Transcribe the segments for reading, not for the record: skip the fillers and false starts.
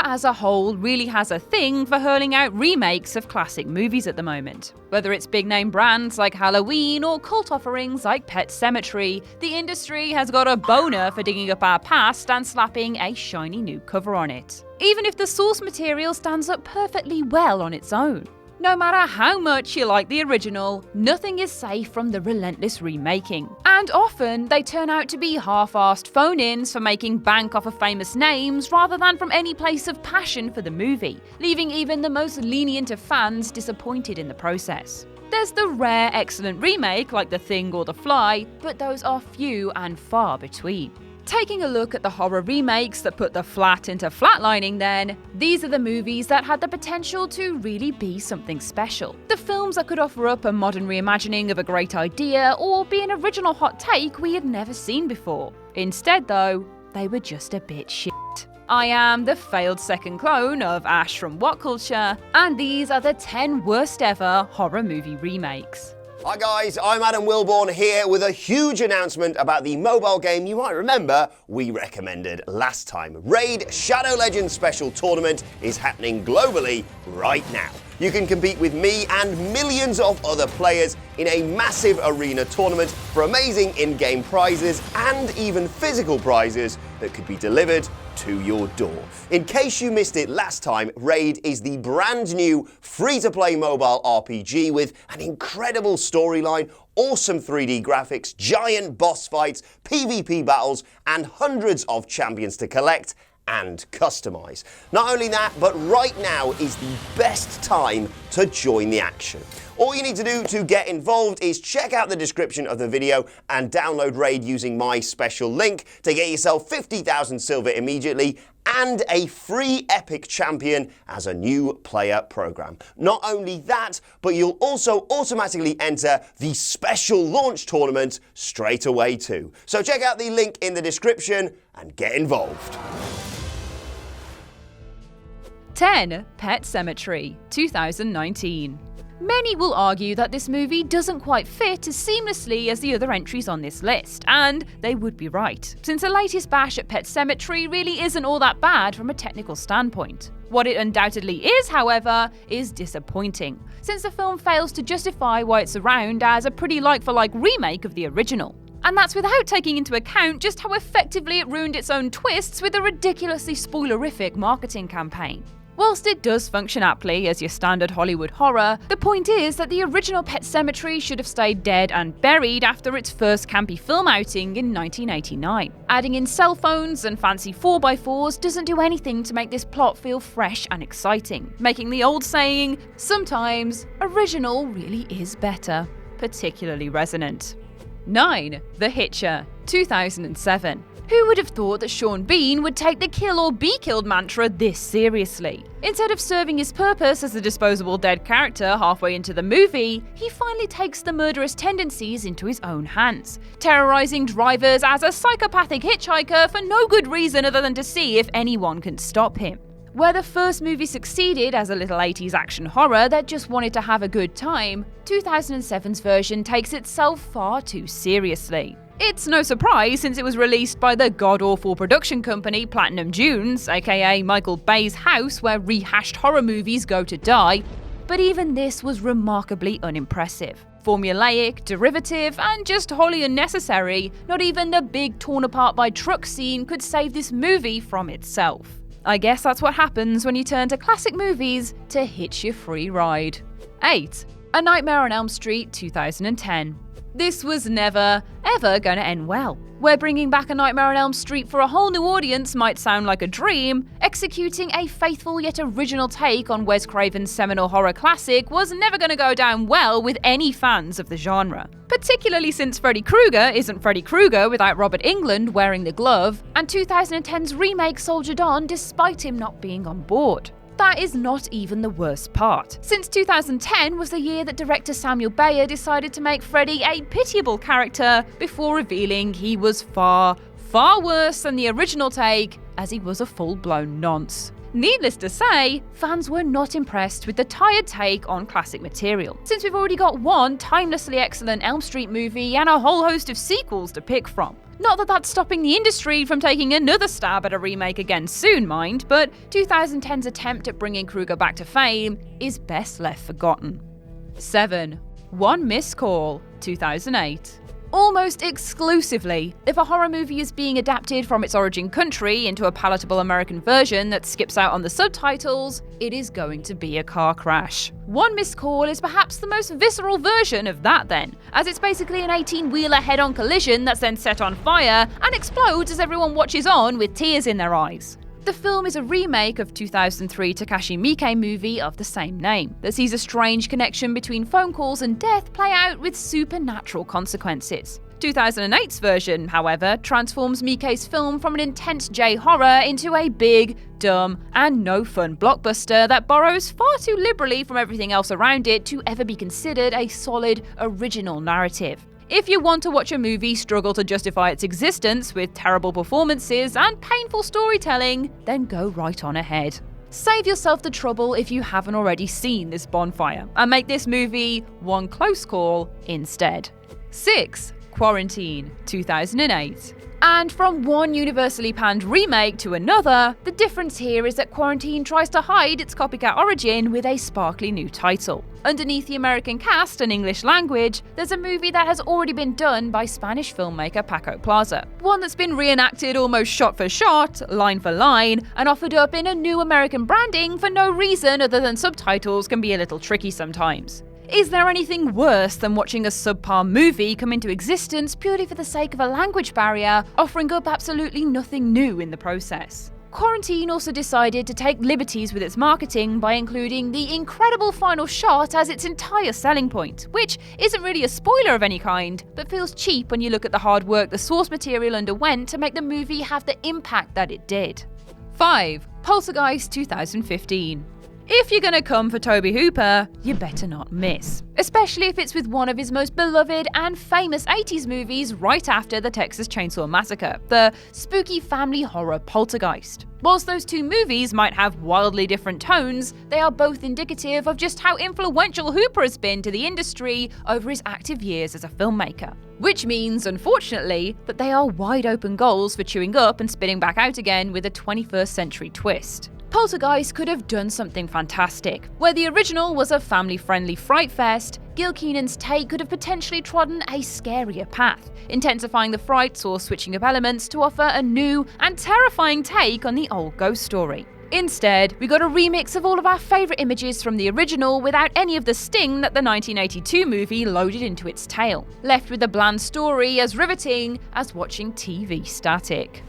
as a whole really has a thing for hurling out remakes of classic movies at the moment. Whether it's big-name brands like Halloween or cult offerings like Pet Sematary, the industry has got a boner for digging up our past and slapping a shiny new cover on it, even if the source material stands up perfectly well on its own. No matter how much you like the original, nothing is safe from the relentless remaking. And often, they turn out to be half-arsed phone-ins for making bank off of famous names rather than from any place of passion for the movie, leaving even the most lenient of fans disappointed in the process. There's the rare excellent remake like The Thing or The Fly, but those are few and far between. Taking a look at the horror remakes that put the flat into flatlining then, these are the movies that had the potential to really be something special. The films that could offer up a modern reimagining of a great idea or be an original hot take we had never seen before. Instead though, they were just a bit shit. I am the failed second clone of Ash from What Culture, and these are the 10 worst ever horror movie remakes. Hi guys, I'm Adam Wilborn here with a huge announcement about the mobile game you might remember we recommended last time. Raid Shadow Legends Special Tournament is happening globally right now. You can compete with me and millions of other players in a massive arena tournament for amazing in-game prizes and even physical prizes that could be delivered to your door. In case you missed it last time, Raid is the brand new free-to-play mobile RPG with an incredible storyline, awesome 3D graphics, giant boss fights, PvP battles, and hundreds of champions to collect and customize. Not only that, but right now is the best time to join the action. All you need to do to get involved is check out the description of the video and download Raid using my special link to get yourself 50,000 silver immediately and a free epic champion as a new player program. Not only that, but you'll also automatically enter the special launch tournament straight away too. So check out the link in the description and get involved. 10. Pet Sematary, 2019. Many will argue that this movie doesn't quite fit as seamlessly as the other entries on this list, and they would be right, since the latest bash at Pet Sematary really isn't all that bad from a technical standpoint. What it undoubtedly is, however, is disappointing, since the film fails to justify why it's around as a pretty like-for-like remake of the original. And that's without taking into account just how effectively it ruined its own twists with a ridiculously spoilerific marketing campaign. Whilst it does function aptly as your standard Hollywood horror, the point is that the original Pet Sematary should have stayed dead and buried after its first campy film outing in 1989. Adding in cell phones and fancy 4x4s doesn't do anything to make this plot feel fresh and exciting, making the old saying, sometimes original really is better, particularly resonant. 9. The Hitcher, 2007. Who would have thought that Sean Bean would take the kill or be killed mantra this seriously? Instead of serving his purpose as a disposable dead character halfway into the movie, he finally takes the murderous tendencies into his own hands, terrorizing drivers as a psychopathic hitchhiker for no good reason other than to see if anyone can stop him. Where the first movie succeeded as a little 80s action horror that just wanted to have a good time, 2007's version takes itself far too seriously. It's no surprise since it was released by the god-awful production company Platinum Dunes, aka Michael Bay's house where rehashed horror movies go to die, but even this was remarkably unimpressive. Formulaic, derivative, and just wholly unnecessary, not even the big torn apart by truck scene could save this movie from itself. I guess that's what happens when you turn to classic movies to hitch your free ride. 8. A Nightmare on Elm Street, 2010. This was never, ever going to end well. Where bringing back A Nightmare on Elm Street for a whole new audience might sound like a dream, executing a faithful yet original take on Wes Craven's seminal horror classic was never going to go down well with any fans of the genre. Particularly since Freddy Krueger isn't Freddy Krueger without Robert Englund wearing the glove, and 2010's remake soldiered on despite him not being on board. That is not even the worst part, since 2010 was the year that director Samuel Bayer decided to make Freddy a pitiable character before revealing he was far, far worse than the original take, as he was a full-blown nonce. Needless to say, fans were not impressed with the tired take on classic material, since we've already got one timelessly excellent Elm Street movie and a whole host of sequels to pick from. Not that that's stopping the industry from taking another stab at a remake again soon, mind, but 2010's attempt at bringing Krueger back to fame is best left forgotten. 7. One Missed Call, 2008. Almost exclusively, if a horror movie is being adapted from its origin country into a palatable American version that skips out on the subtitles, it is going to be a car crash. One Missed Call is perhaps the most visceral version of that then, as it's basically an 18-wheeler head-on collision that's then set on fire and explodes as everyone watches on with tears in their eyes. The film is a remake of 2003 Takashi Miike movie of the same name, that sees a strange connection between phone calls and death play out with supernatural consequences. 2008's version, however, transforms Miike's film from an intense J-horror into a big, dumb, and no-fun blockbuster that borrows far too liberally from everything else around it to ever be considered a solid, original narrative. If you want to watch a movie struggle to justify its existence with terrible performances and painful storytelling, then go right on ahead. Save yourself the trouble if you haven't already seen this bonfire, and make this movie one close call instead. 6. Quarantine, 2008. And from one universally panned remake to another, the difference here is that Quarantine tries to hide its copycat origin with a sparkly new title. Underneath the American cast and English language, there's a movie that has already been done by Spanish filmmaker Paco Plaza. One that's been reenacted almost shot for shot, line for line, and offered up in a new American branding for no reason other than subtitles can be a little tricky sometimes. Is there anything worse than watching a subpar movie come into existence purely for the sake of a language barrier, offering up absolutely nothing new in the process? Quarantine also decided to take liberties with its marketing by including the incredible final shot as its entire selling point, which isn't really a spoiler of any kind, but feels cheap when you look at the hard work the source material underwent to make the movie have the impact that it did. 5. Poltergeist 2015. If you're gonna come for Tobe Hooper, you better not miss. Especially if it's with one of his most beloved and famous 80s movies right after the Texas Chainsaw Massacre, the spooky family horror Poltergeist. Whilst those two movies might have wildly different tones, they are both indicative of just how influential Hooper has been to the industry over his active years as a filmmaker. Which means, unfortunately, that they are wide open goals for chewing up and spitting back out again with a 21st century twist. Poltergeist could have done something fantastic. Where the original was a family-friendly fright fest, Gil Kenan's take could have potentially trodden a scarier path, intensifying the frights or switching up elements to offer a new and terrifying take on the old ghost story. Instead, we got a remix of all of our favourite images from the original without any of the sting that the 1982 movie loaded into its tail, left with a bland story as riveting as watching TV static.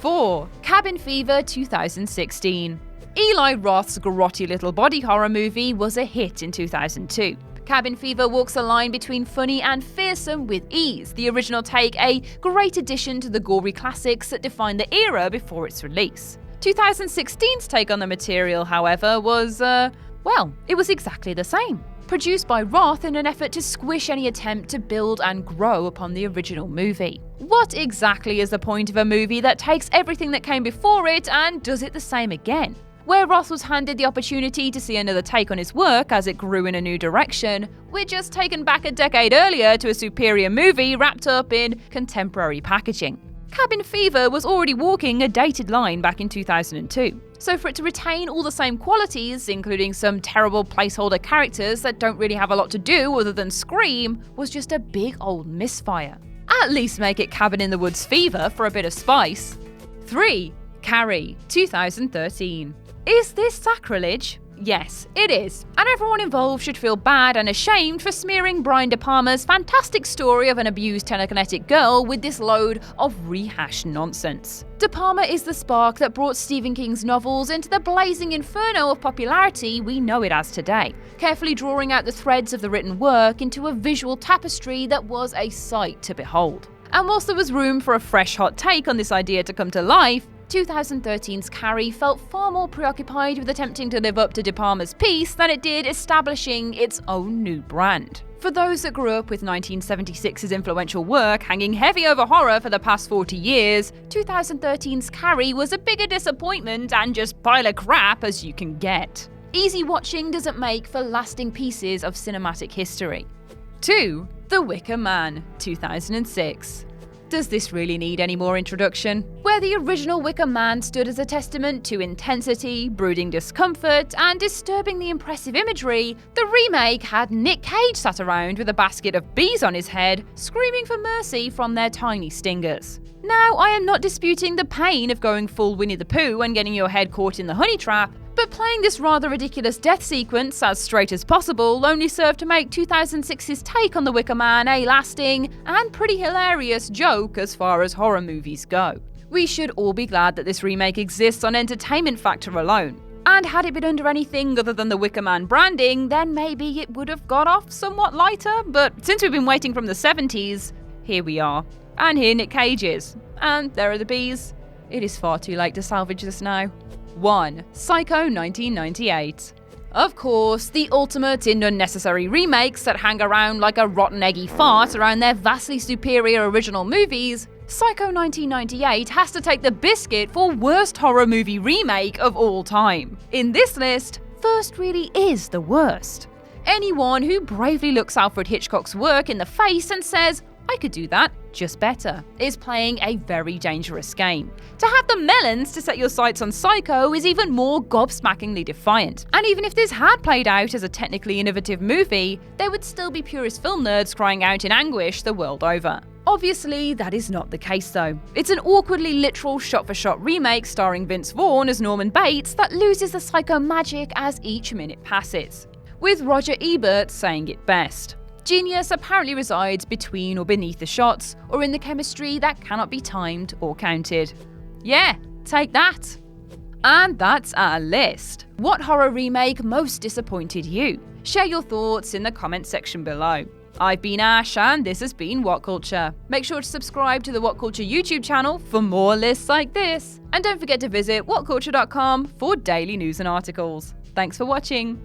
4. Cabin Fever 2016. Eli Roth's grotty little body horror movie was a hit in 2002. Cabin Fever walks a line between funny and fearsome with ease, the original take a great addition to the gory classics that defined the era before its release. 2016's take on the material, however, was, it was exactly the same. Produced by Roth in an effort to squish any attempt to build and grow upon the original movie. What exactly is the point of a movie that takes everything that came before it and does it the same again? Where Roth was handed the opportunity to see another take on his work as it grew in a new direction, we're just taken back a decade earlier to a superior movie wrapped up in contemporary packaging. Cabin Fever was already walking a dated line back in 2002, so for it to retain all the same qualities, including some terrible placeholder characters that don't really have a lot to do other than scream, was just a big old misfire. At least make it Cabin in the Woods Fever for a bit of spice. 3. Carrie, 2013. Is this sacrilege? Yes, it is. And everyone involved should feel bad and ashamed for smearing Brian De Palma's fantastic story of an abused telekinetic girl with this load of rehashed nonsense. De Palma is the spark that brought Stephen King's novels into the blazing inferno of popularity we know it as today, carefully drawing out the threads of the written work into a visual tapestry that was a sight to behold. And whilst there was room for a fresh hot take on this idea to come to life, 2013's Carrie felt far more preoccupied with attempting to live up to De Palma's piece than it did establishing its own new brand. For those that grew up with 1976's influential work hanging heavy over horror for the past 40 years, 2013's Carrie was a bigger disappointment and just pile of crap as you can get. Easy watching doesn't make for lasting pieces of cinematic history. 2. The Wicker Man, 2006. Does this really need any more introduction? Where the original Wicker Man stood as a testament to intensity, brooding discomfort, and disturbingly impressive imagery, the remake had Nick Cage sat around with a basket of bees on his head, screaming for mercy from their tiny stingers. Now, I am not disputing the pain of going full Winnie the Pooh and getting your head caught in the honey trap, but playing this rather ridiculous death sequence as straight as possible only served to make 2006's take on the Wicker Man a lasting and pretty hilarious joke as far as horror movies go. We should all be glad that this remake exists on entertainment factor alone. And had it been under anything other than the Wicker Man branding, then maybe it would have got off somewhat lighter, but since we've been waiting from the 70s, here we are. And here Nick Cage is. And there are the bees. It is far too late to salvage this now. 1. Psycho 1998. Of course, the ultimate in unnecessary remakes that hang around like a rotten eggy fart around their vastly superior original movies, Psycho 1998 has to take the biscuit for worst horror movie remake of all time. In this list, first really is the worst. Anyone who bravely looks Alfred Hitchcock's work in the face and says, "I could do that, just better," is playing a very dangerous game. To have the melons to set your sights on Psycho is even more gobsmackingly defiant. And even if this had played out as a technically innovative movie, there would still be purist film nerds crying out in anguish the world over. Obviously, that is not the case though. It's an awkwardly literal shot-for-shot remake starring Vince Vaughn as Norman Bates that loses the Psycho magic as each minute passes. With Roger Ebert saying it best. Genius apparently resides between or beneath the shots, or in the chemistry that cannot be timed or counted. Yeah, take that. And that's our list. What horror remake most disappointed you? Share your thoughts in the comment section below. I've been Ash, and this has been What Culture. Make sure to subscribe to the What Culture YouTube channel for more lists like this. And don't forget to visit whatculture.com for daily news and articles. Thanks for watching.